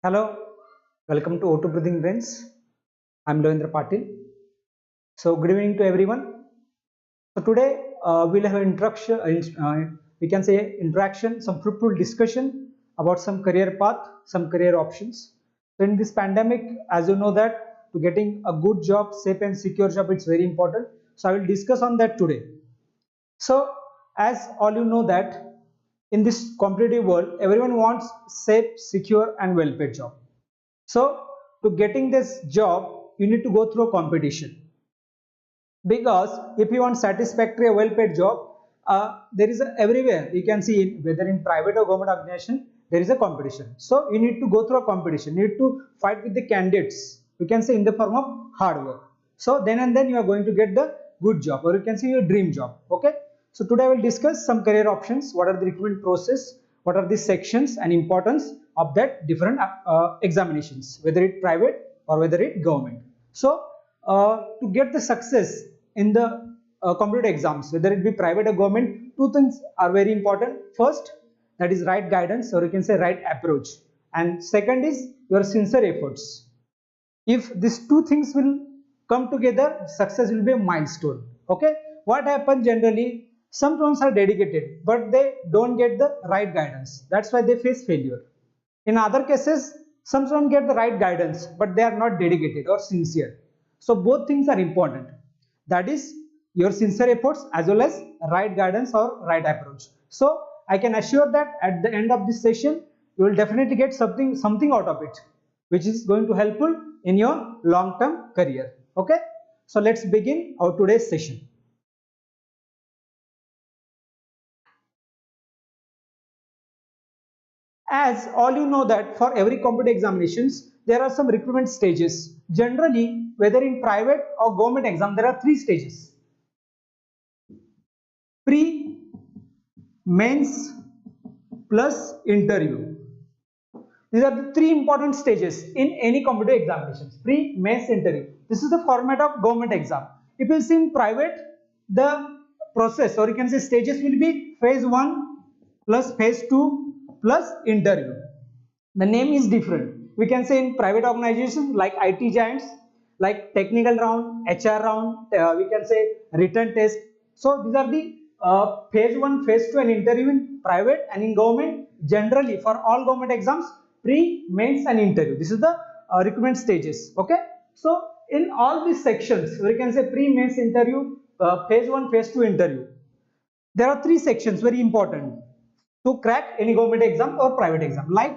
Hello, welcome to O2 Breathing Brains. I'm Loendra Patil. So, good evening to everyone. So, today we'll have an introduction, we can say interaction, some fruitful discussion about some career path, some career options. So, in this pandemic, as you know that to getting a good job, safe and secure job, it's very important. So, I will discuss on that today. So, as all you know that in this competitive world, everyone wants safe, secure, and well-paid job. So, to getting this job, you need to go through a competition. Because if you want satisfactory, well-paid job, there is everywhere. You can see whether in private or government organization, there is a competition. So, you need to go through a competition. You need to fight with the candidates. You can say in the form of hard work. So, then and then you are going to get the good job, or you can say your dream job. Okay. So, today I will discuss some career options. What are the recruitment process? What are the sections and importance of that different examinations, whether it private or whether it government. So, to get the success in the competitive exams, whether it be private or government, two things are very important. First, that is right guidance, or you can say right approach, and second is your sincere efforts. If these two things will come together, success will be a milestone. Okay, what happens generally, some students are dedicated but they don't get the right guidance, that's why they face failure. In other cases, some students get the right guidance but they are not dedicated or sincere. So both things are important, that is your sincere efforts as well as right guidance or right approach. So I can assure that at the end of this session you will definitely get something out of it, which is going to helpful in your long term career. Okay, so let's begin our today's session. As all you know that for every competitive examinations there are some recruitment stages. Generally, whether in private or government exam, there are three stages: pre, mains plus interview. These are the three important stages in any competitive examinations: pre, mains, interview. This is the format of government exam. If you see in private, the process, or you can say stages, will be phase 1 plus phase 2 plus interview. The name is different. We can say in private organizations like IT giants, like technical round, HR round, we can say written test. So these are the phase 1, phase 2 and interview in private. And in government, generally for all government exams, pre, mains and interview. This is the recruitment stages. Okay. So in all these sections, we can say pre, mains, interview, phase 1, phase 2, interview. There are three sections very important to crack any government exam or private exam, like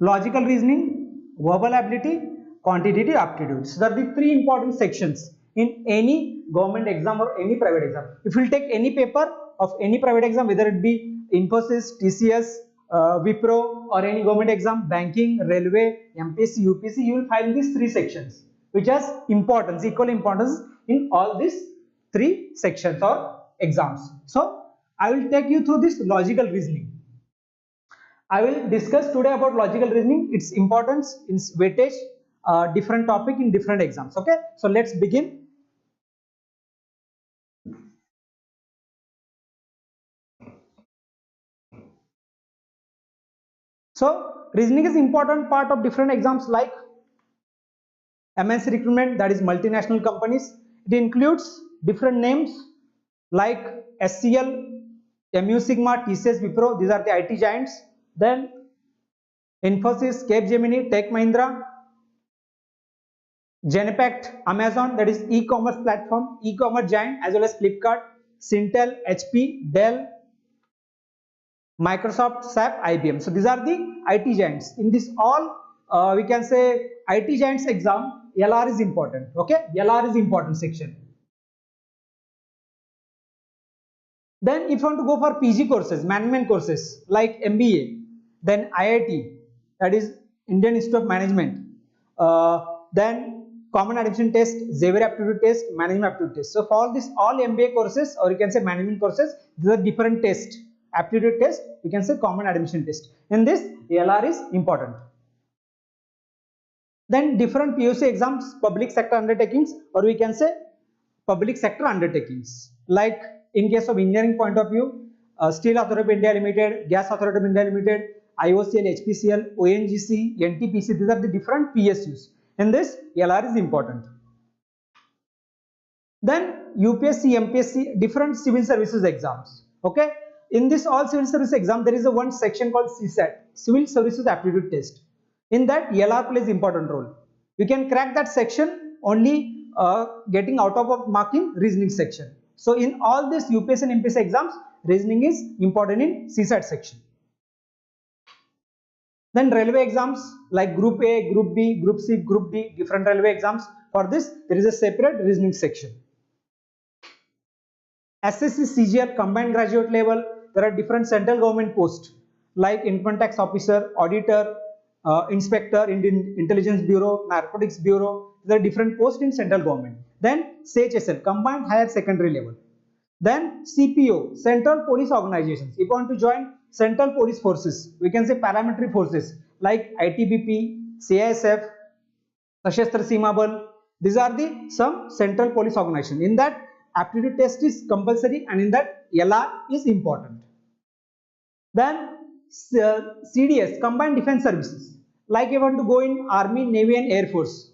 logical reasoning, verbal ability, quantitative aptitude. So that are the three important sections in any government exam or any private exam. If you will take any paper of any private exam, whether it be Infosys, TCS, Wipro, or any government exam, banking, railway, MPSC, UPSC, you will find these three sections, which has importance, equal importance in all these three sections or exams. So I will take you through this logical reasoning. I will discuss today about logical reasoning, its importance, its weightage, different topic in different exams. Okay, so let's begin. So reasoning is important part of different exams like MNC recruitment, that is multinational companies. It includes different names like SCL, MU Sigma, TCS, Wipro. These are the IT giants. Then Infosys, Capgemini, Tech Mahindra, Genpact, Amazon, that is e-commerce platform, e-commerce giant, as well as Flipkart, Sintel, HP, Dell, Microsoft, SAP, IBM. So these are the IT giants. In this all, we can say IT giants exam, LR is important. Okay, LR is important section. Then if you want to go for PG courses, management courses like MBA, then IIT, that is Indian Institute of Management, then Common Admission Test, Xavier Aptitude Test, Management Aptitude Test. So for all this, all MBA courses, or you can say management courses, these are different tests. Aptitude test, you can say Common Admission Test. In this, LR is important. Then different POC exams, public sector undertakings, or we can say public sector undertakings. Like in case of engineering point of view, Steel Authority of India Limited, Gas Authority of India Limited, IOCL, HPCL, ONGC, NTPC, these are the different PSUs. In this, LR is important. Then UPSC, MPSC, different civil services exams. Okay, in this all civil service exam, there is a one section called CSAT, Civil Services Aptitude Test. In that, LR plays important role. You can crack that section only getting out of marking reasoning section. So in all these UPSC and MPSC exams, reasoning is important in CSAT section. Then railway exams like Group A, Group B, Group C, Group D, different railway exams. For this, there is a separate reasoning section. SSC, CGL, combined graduate level, there are different central government posts like income tax officer, auditor, inspector, Indian Intelligence Bureau, Narcotics Bureau. There are different posts in central government. Then CHSL, combined higher secondary level. Then CPO, Central Police Organizations. If you want to join Central Police Forces, we can say paramilitary forces like ITBP, CISF, Sashastra Seema Bal. These are the some central police organization. In that, aptitude test is compulsory, and in that LR is important. Then CDS, Combined Defense Services. Like you want to go in Army, Navy and Air Force,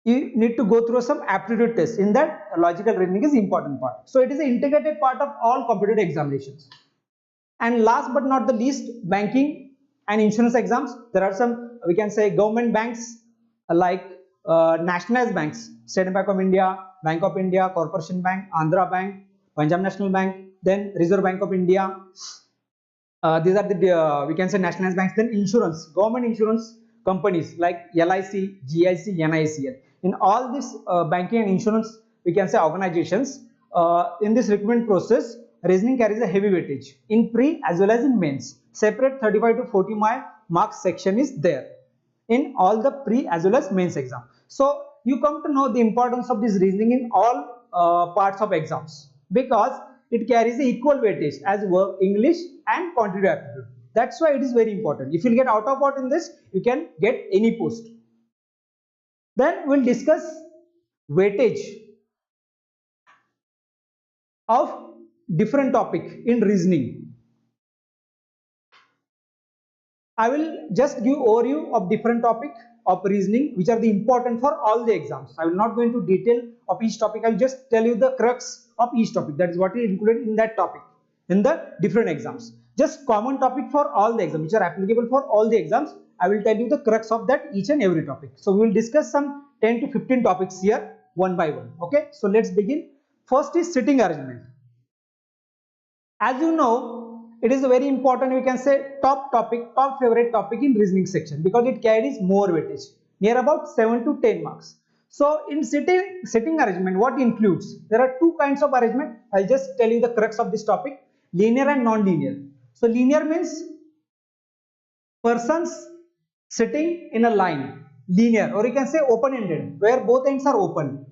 you need to go through some aptitude tests. In that, logical reasoning is important part. So it is an integrated part of all competitive examinations. And last but not the least, banking and insurance exams. There are some, we can say, government banks like nationalized banks, State Bank of India, Bank of India, Corporation Bank, Andhra Bank, Punjab National Bank, then Reserve Bank of India. These are the we can say nationalized banks. Then insurance, government insurance companies like LIC, GIC, NICL. In all these banking and insurance, we can say organizations, in this recruitment process, reasoning carries a heavy weightage in pre as well as in mains. Separate 35 to 40 marks section is there in all the pre as well as mains exam. So you come to know the importance of this reasoning in all parts of exams, because it carries the equal weightage as English and quantitative aptitude. That's why it is very important. If you get out of out in this, you can get any post. Then we'll discuss weightage of different topic in reasoning. I will just give overview of different topic of reasoning which are the important for all the exams. I will not go into detail of each topic. I will just tell you the crux of each topic. That is what is included in that topic in the different exams. Just common topic for all the exams which are applicable for all the exams. I will tell you the crux of that each and every topic. So we will discuss some 10 to 15 topics here one by one. Okay, so let's begin. First is sitting arrangement. As you know, it is a very important, we can say, top topic, top favorite topic in reasoning section, because it carries more weightage, near about 7 to 10 marks. So in sitting arrangement, what includes? There are two kinds of arrangement. I'll just tell you the crux of this topic: linear and non-linear. So linear means persons sitting in a line, linear, or you can say open-ended, where both ends are open.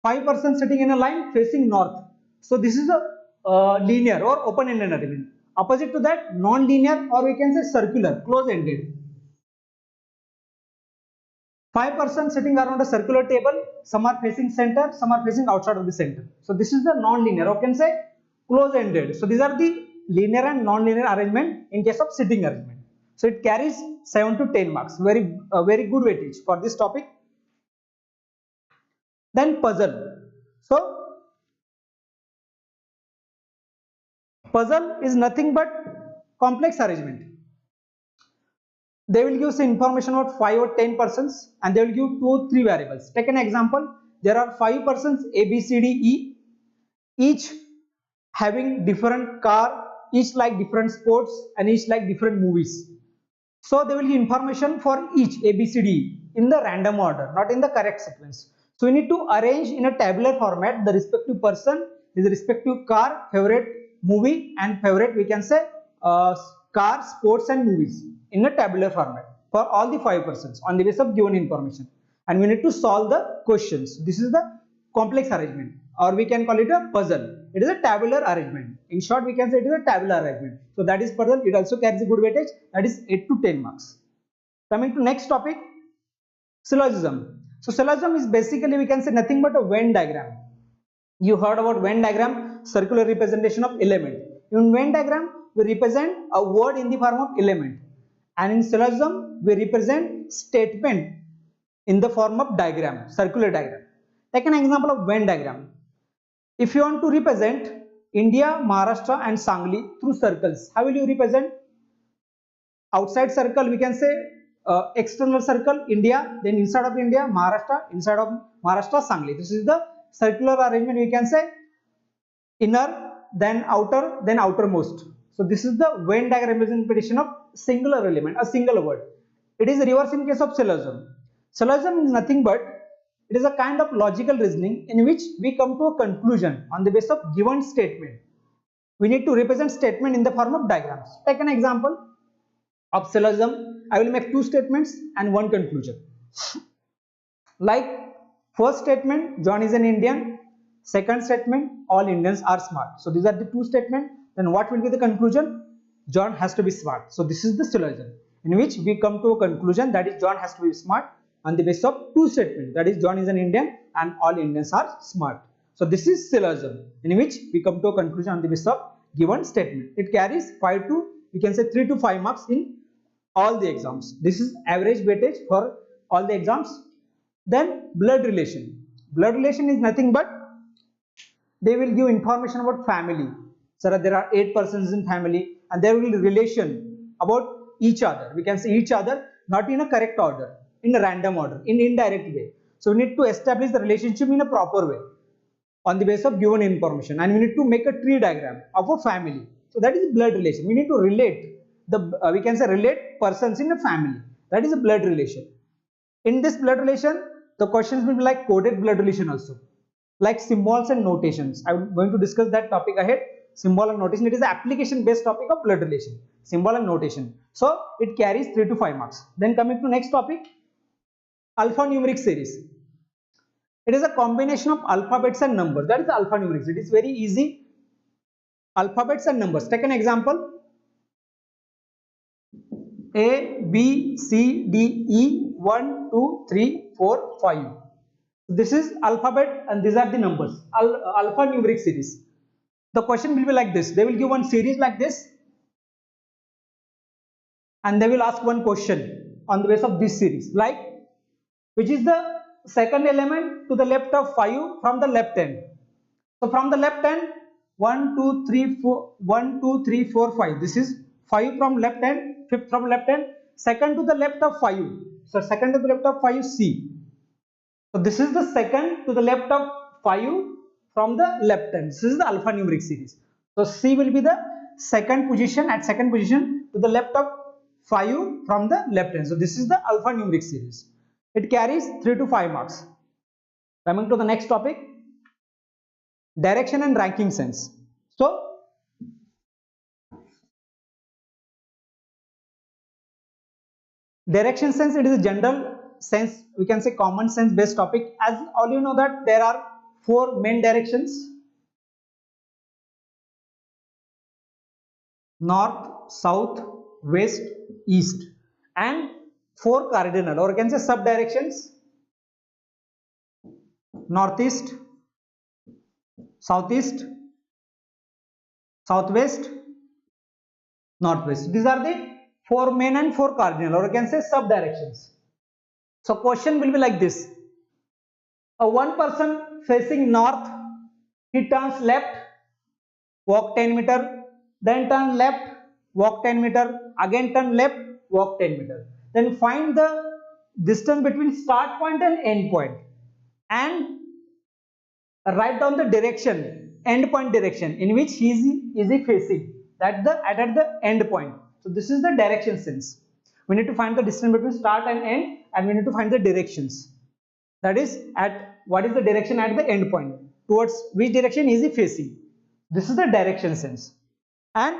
5 persons sitting in a line facing north. So this is a linear or open-ended arrangement. Opposite to that, non-linear, or we can say circular, close-ended. 5 persons sitting around a circular table, some are facing center, some are facing outside of the center. So this is the non-linear, or can say close-ended. So these are the linear and non-linear arrangement in case of sitting arrangement. So it carries 7 to 10 marks, very good weightage for this topic. Then puzzle. So puzzle is nothing but complex arrangement. They will give some information about 5 or 10 persons and they will give 2 or 3 variables. Take an example. There are 5 persons A, B, C, D, E, each having different car, each like different sports and each like different movies. So they will give information for each A, B, C, D, E in the random order, not in the correct sequence. So we need to arrange in a tabular format the respective person, his respective car, favorite movie and favorite, we can say, car, sports and movies in a tabular format for all the 5 persons on the basis of given information, and we need to solve the questions. This is the complex arrangement, or we can call it a puzzle. It is a tabular arrangement. In short, we can say it is a tabular arrangement. So that is puzzle. It also carries a good weightage, that is 8 to 10 marks. Coming to next topic, syllogism. So syllogism is basically, we can say, nothing but a Venn diagram. You heard about Venn diagram, circular representation of element. In Venn diagram, we represent a word in the form of element, and in syllogism we represent statement in the form of diagram, circular diagram. Take an example of Venn diagram. If you want to represent India, Maharashtra and Sangli through circles, how will you represent? Outside circle we can say external circle India, then inside of India Maharashtra, inside of Maharashtra Sangli. This is the circular arrangement. We can say inner, then outer, then outermost. So this is the Venn diagram representation of singular element, a single word. It is reverse in case of syllogism. Syllogism is nothing but it is a kind of logical reasoning in which we come to a conclusion on the basis of given statement. We need to represent statement in the form of diagrams. Take an example of syllogism. I will make two statements and one conclusion. Like first statement, John is an Indian. Second statement, all Indians are smart. So these are the two statements. Then what will be the conclusion? John has to be smart. So this is the syllogism in which we come to a conclusion, that is John has to be smart on the basis of two statements, that is John is an Indian and all Indians are smart. So this is syllogism in which we come to a conclusion on the basis of given statement. It carries 5 to, we can say 3 to 5 marks in all the exams. This is average weightage for all the exams. Then blood relation. Blood relation is nothing but they will give information about family. So there are 8 persons in family and there will be relation about each other. We can say each other not in a correct order, in a random order, in indirect way. So we need to establish the relationship in a proper way on the basis of given information, and we need to make a tree diagram of a family. So that is blood relation. We need to relate the we can say relate persons in a family. That is a blood relation. In this blood relation, the questions will be like coded blood relation also, like symbols and notations. I'm going to discuss that topic ahead. Symbol and notation. It is an application based topic of blood relation. Symbol and notation. So it carries 3 to 5 marks. Then coming to next topic, alphanumeric series. It is a combination of alphabets and numbers. That is alphanumeric. It is very easy. Alphabets and numbers. Take an example. A, B, C, D, E, 1, 2, 3, 4, 5. This is alphabet and these are the numbers. Alphanumeric series. The question will be like this. They will give one series like this and they will ask one question on the basis of this series, like which is the second element to the left of 5 from the left hand. So from the left hand, 1, 2, 3, 4, 1, 2, 3, 4, 5. This is 5 from left hand, 5th from left hand, second to the left of 5. So second to the left of 5, C. So this is the second to the left of 5 from the left hand. This is the alphanumeric series. So C will be the second position, at second position to the left of 5 from the left hand. So this is the alphanumeric series. It carries 3 to 5 marks. Coming to the next topic, direction and ranking sense. So direction sense, it is a general sense, we can say common sense based topic. As all you know that there are 4 main directions: north, south, west, east, and 4 cardinal, or you can say sub directions: northeast, southeast, southwest, northwest. These are the 4 main and 4 cardinal, or you can say sub directions. So question will be like this. One person facing north, he turns left, walk 10 meter, then turn left, walk 10 meter, again turn left, walk 10 meter. Then find the distance between start point and end point and write down the direction, end point direction in which he is facing at the end point. So this is the direction sense. We need to find the distance between start and end, and we need to find the directions. That is, at what is the direction at the end point, towards which direction is he facing. This is the direction sense. And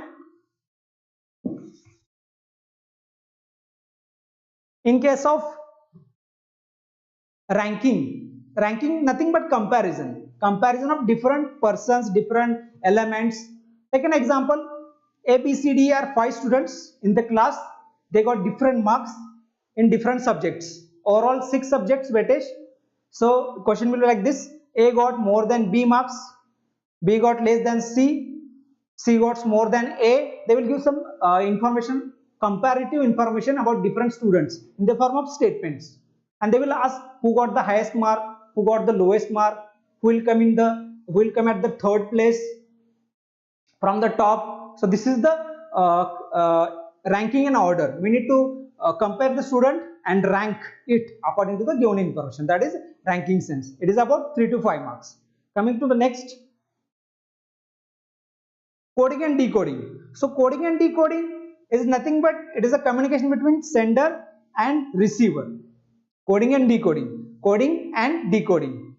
in case of ranking nothing but comparison of different persons, different elements. Take an example. A, B, C, D are 5 students in the class. They got different marks in different subjects. Overall 6 subjects weightage. So question will be like this. A got more than B marks, B got less than C, C got more than A, they will give some information, comparative information about different students in the form of statements, and they will ask who got the highest mark, who got the lowest mark, who will come at the third place from the top. So this is the ranking and order. We need to compare the student and rank it according to the given information, that is ranking sense. It is about 3 to 5 marks. Coming to the next, coding and decoding. So coding and decoding is nothing but it is a communication between sender and receiver. Coding and decoding, coding and decoding.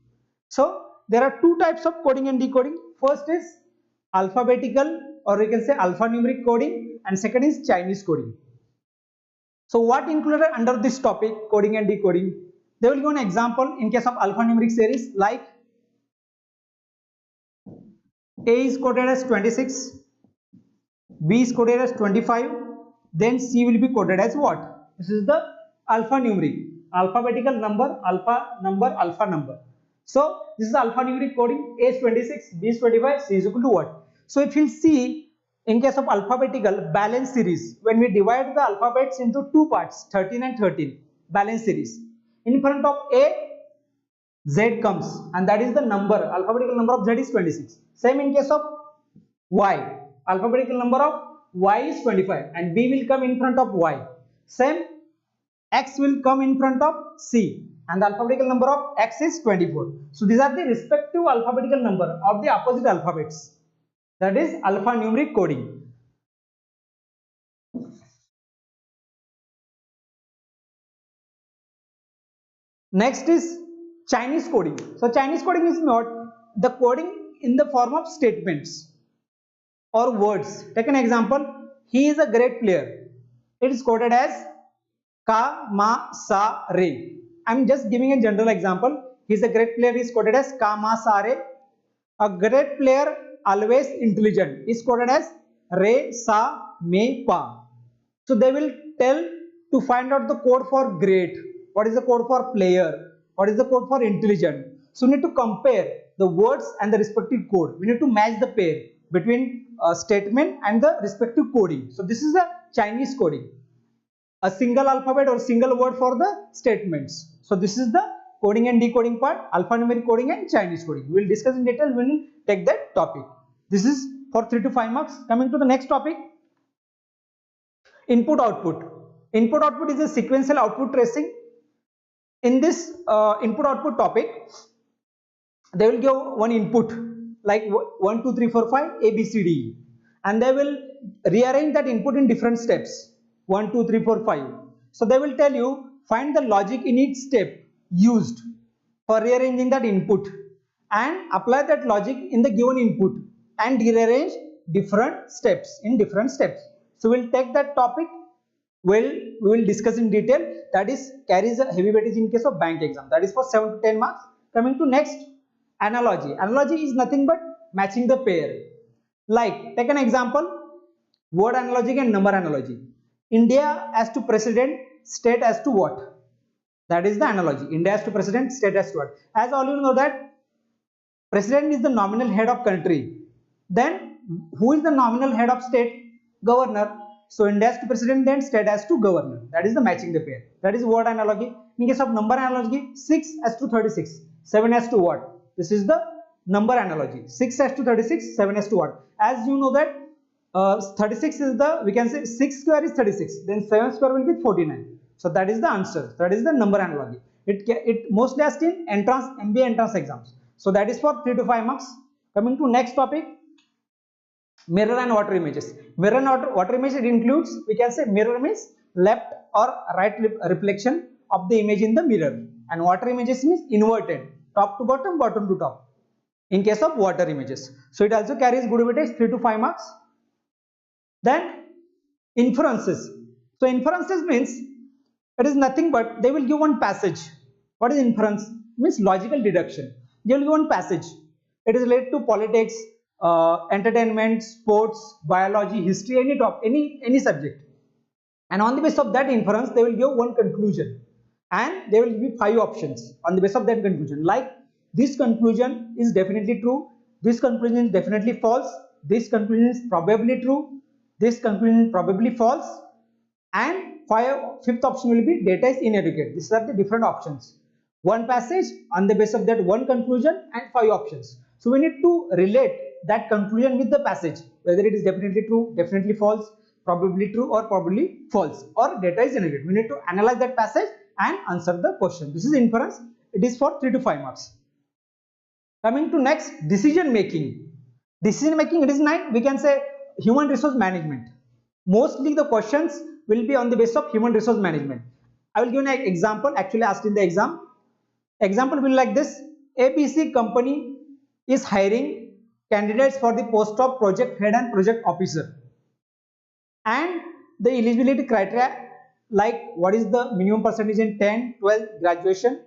So there are two types of coding and decoding. First is alphabetical, or we can say alphanumeric coding, and second is Chinese coding. So what included under this topic, coding and decoding? They will give an example in case of alphanumeric series, like A is coded as 26, B is coded as 25, then C will be coded as what? This is the alphanumeric, alphabetical number, alpha number. So this is alphanumeric coding. A is 26, B is 25, C is equal to what? So if you see, in case of alphabetical balance series, when we divide the alphabets into two parts, 13 and 13, balance series, in front of A, Z comes, and that is the number, alphabetical number of Z is 26. Same in case of Y, alphabetical number of Y is 25, and B will come in front of Y. Same, X will come in front of C, and the alphabetical number of X is 24. So these are the respective alphabetical number of the opposite alphabets. That is alphanumeric coding. Next is Chinese coding. So Chinese coding is not the coding in the form of statements or words. Take an example. He is a great player. It is coded as Ka, Ma, Sa, Re. I am just giving a general example. He is a great player is coded as Ka, Ma, Sa, Re. A great player, always intelligent, is coded as Re, Sa, Me, Pa. So they will tell to find out the code for great. What is the code for player? What is the code for intelligent? So we need to compare the words and the respective code. We need to match the pair between a statement and the respective coding. So this is a Chinese coding. A single alphabet or single word for the statements. So this is the coding and decoding part, alphanumeric coding and Chinese coding. We will discuss in detail when we take that topic. This is for 3 to 5 marks. Coming to the next topic, input output. Input output is a sequential output tracing. In this input output topic, they will give one input like 1 2 3 4 5 A B C D E, and they will rearrange that input in different steps 1 2 3 4 5. So they will tell you find the logic in each step used for rearranging that input and apply that logic in the given input and rearrange different steps in different steps. So we'll take that topic. We will discuss in detail. That is carries a heavy weightage in case of bank exam. That is for 7 to 10 marks. Coming to next, analogy. Analogy is nothing but matching the pair. Like take an example, word analogy and number analogy. India as to president, state as to what? That is the analogy. India as to president, state as to what? As all you know that president is the nominal head of country. Then who is the nominal head of state? Governor. So India as to president, then state as to governor. That is the matching the pair. That is word analogy. In case of number analogy, 6 as to 36, 7 as to what? This is the number analogy. 6 as to 36, 7 as to what? As you know that 36 is the, we can say 6 square is 36, then 7 square will be 49. So that is the answer. That is the number analogy. It mostly asked in entrance, MBA entrance exams. So that is for 3 to 5 marks. Coming to next topic, mirror and water images. Mirror and water image, it includes, we can say mirror means left or right reflection of the image in the mirror, and water images means inverted, top to bottom, bottom to top in case of water images. So it also carries good weightage, 3 to 5 marks. Then inferences. So inferences means it is nothing but they will give one passage. What is inference? Means logical deduction. They will give one passage. It is related to politics, entertainment, sports, biology, history, any subject. And on the basis of that inference, they will give one conclusion. And there will be 5 options on the basis of that conclusion. Like this conclusion is definitely true, this conclusion is definitely false, this conclusion is probably true, this conclusion is probably false, and fifth option will be data is inadequate. These are the different options. One passage, on the basis of that one conclusion, and 5 options. So we need to relate that conclusion with the passage, whether it is definitely true, definitely false, probably true, or probably false, or data is inadequate. We need to analyze that passage and answer the question. This is inference. It is for 3 to 5 marks. Coming to next, decision making. Decision making, it is 9. We can say human resource management. Mostly the questions will be on the basis of human resource management. I will give an example actually asked in the exam. Example will be like this: ABC company is hiring candidates for the post of project head and project officer, and the eligibility criteria, like what is the minimum percentage in 10, 12 graduation,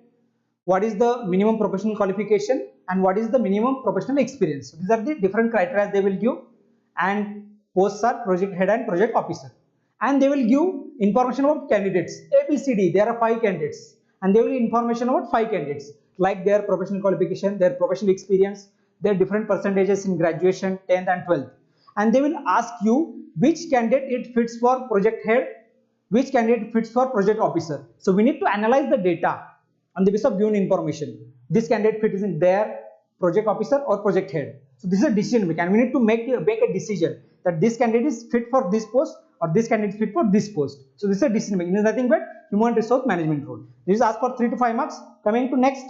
what is the minimum professional qualification, and what is the minimum professional experience. So these are the different criteria they will give, and posts are project head and project officer, and they will give information about candidates ABCD. There are 5 candidates, and they will give information about 5 candidates, like their professional qualification, their professional experience, their different percentages in graduation, 10th and 12th, and they will ask you which candidate it fits for project head, which candidate fits for project officer. So we need to analyze the data on the basis of given information. This candidate fits in their project officer or project head. So this is a decision making, and we need to make a decision that this candidate is fit for this post or this candidate is fit for this post. So this is a decision making. It is nothing but human resource management role. This is asked for 3 to 5 marks. Coming to next,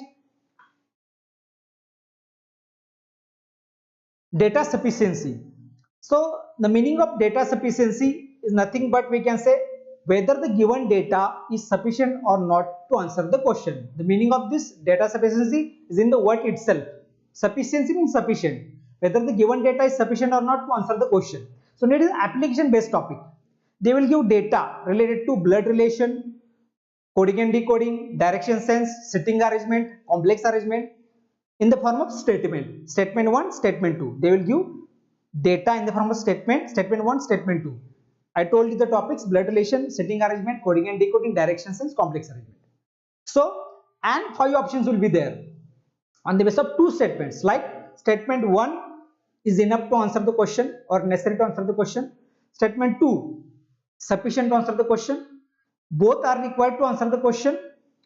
data sufficiency. So the meaning of data sufficiency is nothing but we can say whether the given data is sufficient or not to answer the question. The meaning of this data sufficiency is in the word itself. Sufficiency means sufficient. Whether the given data is sufficient or not to answer the question. So it is application based topic. They will give data related to blood relation, coding and decoding, direction sense, sitting arrangement, complex arrangement in the form of statement. Statement 1, statement 2. They will give data in the form of statement 1, statement 2. I told you the topics: blood relation, sitting arrangement, coding and decoding, direction sense, complex arrangement. So, and 5 options will be there on the basis of 2 statements, like statement 1 is enough to answer the question or necessary to answer the question. Statement 2, sufficient to answer the question. Both are required to answer the question,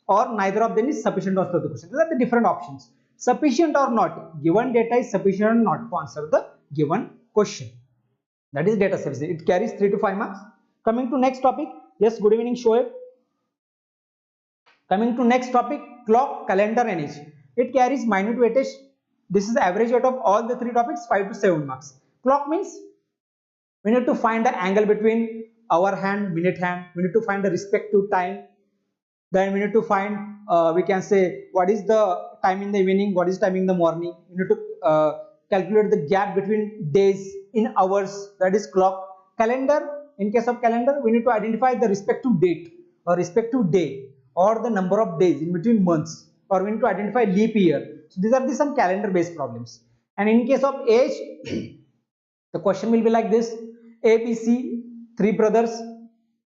or neither of them is sufficient to answer the question. These are the different options. Sufficient or not, given data is sufficient or not to answer the given question. That is data sufficiency. It carries 3 to 5 marks. Coming to next topic. Yes, good evening, Shoaib. Coming to next topic, clock, calendar and age. It carries minute weightage. This is the average weight of all the 3 topics, 5 to 7 marks. Clock means we need to find the angle between hour hand, minute hand. We need to find the respective time. Then we need to find, we can say, what is the time in the evening, what is time in the morning. We need to calculate the gap between days in hours, that is clock. Calendar, in case of calendar, we need to identify the respective date or respective day or the number of days in between months, or we need to identify leap year. So these are some calendar based problems. And in case of age, the question will be like this: A, B, C, 3 brothers,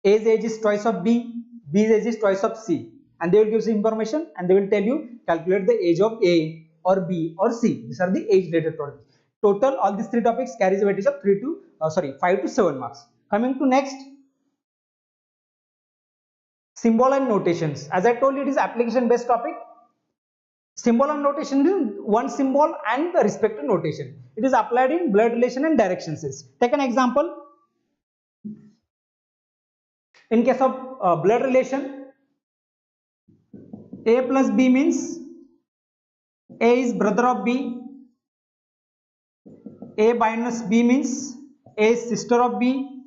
A's age is twice of B, B's age is twice of C, and they will give some information and they will tell you calculate the age of A or B or C. These are the age related problems. Total, all these 3 topics carries a weightage of 5 to 7 marks. Coming to next, symbol and notations. As I told you, it is application based topic. Symbol and notation is one symbol and the respective notation. It is applied in blood relation and direction sense. Take an example. In case of blood relation, A plus B means A is brother of B. A minus B means A is sister of B.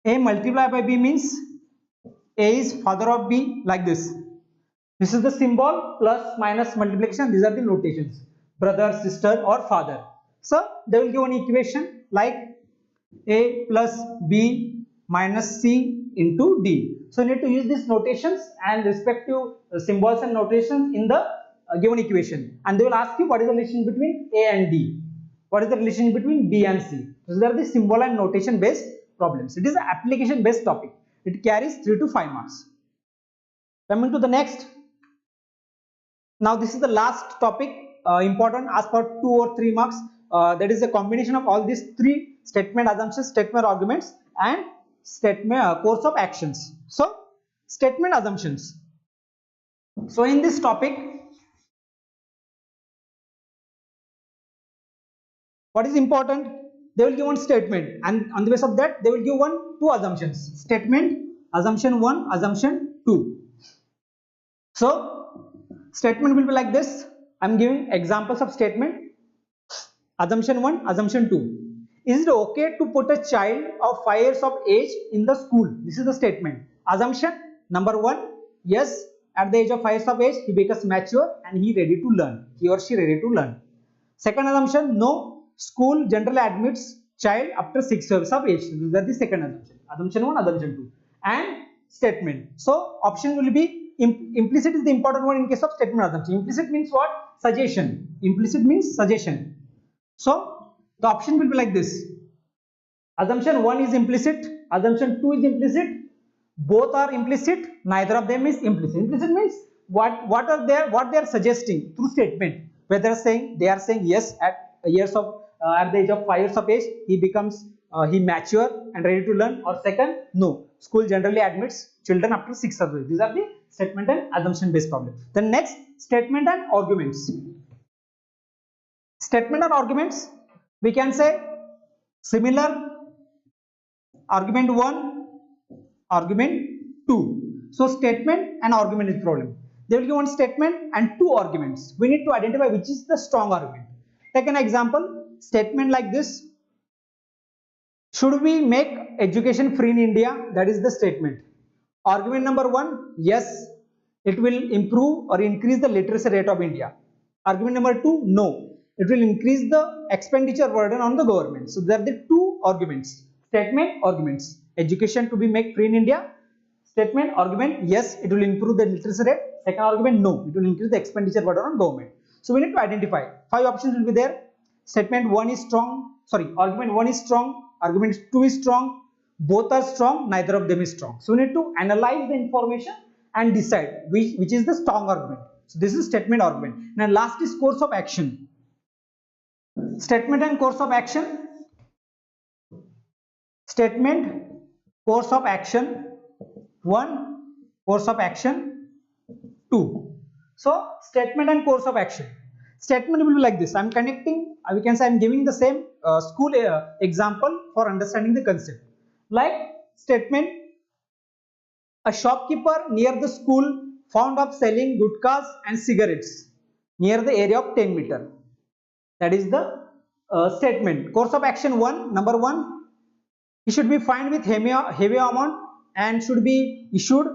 A multiplied by B means A is father of B, like this. This is the symbol, plus, minus, multiplication. These are the notations: brother, sister or father. So they will give an equation like A plus B minus C into D. So you need to use these notations and respective symbols and notations in the given equation, and they will ask you what is the relation between A and D, what is the relation between B and C. So these are the symbol and notation based problems. It is an application based topic. It carries 3 to 5 marks. Coming to the next. Now this is the last topic important, as per 2 or 3 marks. That is a combination of all these three: statement assumptions, statement arguments, and statement course of actions. So statement assumptions. So in this topic, what is important? They will give one statement, and on the basis of that they will give two assumptions: statement assumption 1, assumption 2. So statement will be like this. I'm giving examples of statement. Assumption 1, assumption 2. Is it okay to put a child of 5 years of age in the school? This is the statement. Assumption number 1, yes, at the age of 5 years of age he becomes mature and he ready to learn, he or she ready to learn. Second assumption, no, school generally admits child after 6 years of age. This is the second assumption. Assumption 1, assumption 2. And statement. So option will be implicit is the important one in case of statement assumption. Implicit means what? Suggestion. Implicit means suggestion. So the option will be like this. Assumption 1 is implicit, assumption 2 is implicit, both are implicit, neither of them is implicit. Implicit means what they are suggesting through statement. Whether they are saying yes, at the age of 5 years of age he becomes he mature and ready to learn, or second, no, school generally admits children after 6 years of age. These are the statement and assumption based problem. The next, statement and arguments. Statement and arguments, we can say similar: argument 1, argument 2. So statement and argument is problem. They will give one statement and two arguments. We need to identify which is the strong argument. Take an example. Statement like this: should we make education free in India? That is the statement. Argument number 1, yes, it will improve or increase the literacy rate of India. Argument number 2, no, it will increase the expenditure burden on the government. So there are the two arguments: statement, arguments. Education to be made free in India. Statement, argument, yes, it will improve the literacy rate. Second argument, no, it will increase the expenditure burden on government. So we need to identify. 5 options will be there. Statement 1 is strong, argument 1 is strong, argument 2 is strong, both are strong, neither of them is strong. So we need to analyze the information and decide which is the strong argument. So this is statement, argument. Now last is course of action. Statement and course of action. Statement, course of action 1, course of action 2. So statement and course of action. Statement will be like this. I'm connecting, we can say I'm giving the same school example for understanding the concept. Like statement: a shopkeeper near the school found of selling gutkhas and cigarettes near the area of 10 meter. That is the statement. Course of action 1, number 1, he should be fined with heavy amount and should be issued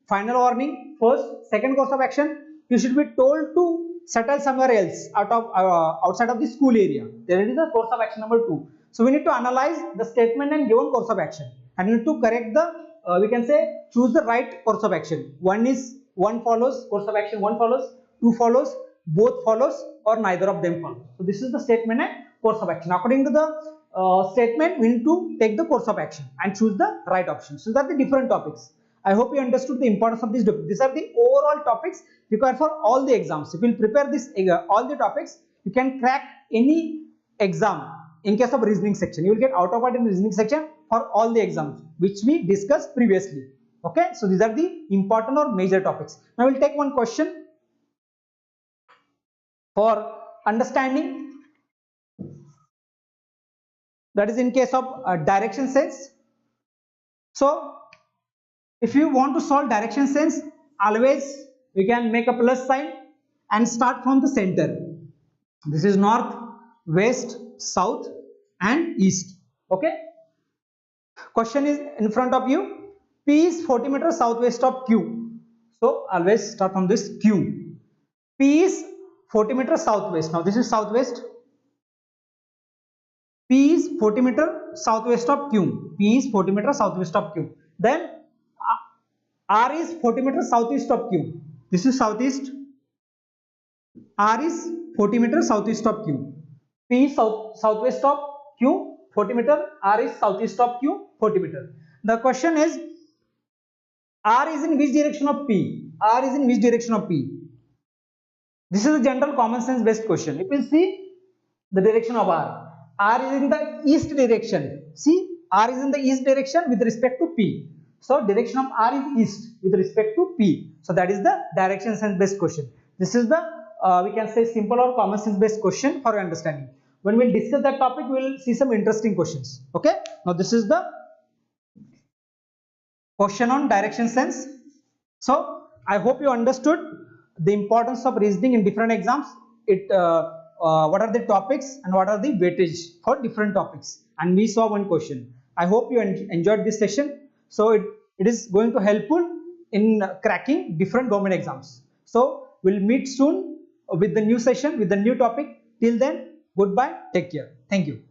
final warning. First. Second course of action, he should be told to settle somewhere else outside of the school area. There is the course of action number 2. So we need to analyze the statement and given course of action, and we need to correct the we can say choose the right course of action. 1 follows, course of action 1 follows, 2 follows, both follows, or neither of them follows. So this is the statement and course of action. According to the statement, we need to take the course of action and choose the right option. So that are the different topics. I hope you understood the importance of these. These are the overall topics required for all the exams. If you prepare this all the topics, you can crack any exam. In case of reasoning section, you will get out of it in reasoning section for all the exams which we discussed previously. Okay, so these are the important or major topics. Now we will take one question for understanding. That is in case of direction sense. So if you want to solve direction sense, always we can make a plus sign and start from the center. This is north, west, south and east. Okay. Question is in front of you. P is 40 meters southwest of Q. So always start from this Q. P is 40 meters southwest. Now this is southwest. P is 40 meters southwest of Q. P is 40 meters southwest of Q. Then R is 40 meters southeast of Q. This is southeast. R is 40 meters southeast of Q. P is southwest of Q, 40 meter. R is southeast of Q, 40 meter. The question is, R is in which direction of P? R is in which direction of P? This is a general common sense based question. If you see the direction of R is in the east direction. See, R is in the east direction with respect to P. So direction of R is east with respect to P. So that is the direction sense based question. This is the we can say simple or common sense based question for your understanding. When we'll discuss that topic, we'll see some interesting questions. Okay. Now this is the question on direction sense. So I hope you understood the importance of reasoning in different exams. What are the topics and what are the weightage for different topics, and we saw one question. I hope you enjoyed this session. So it is going to helpful in cracking different government exams. So we'll meet soon with the new session with the new topic. Till then, goodbye, take care. Thank you.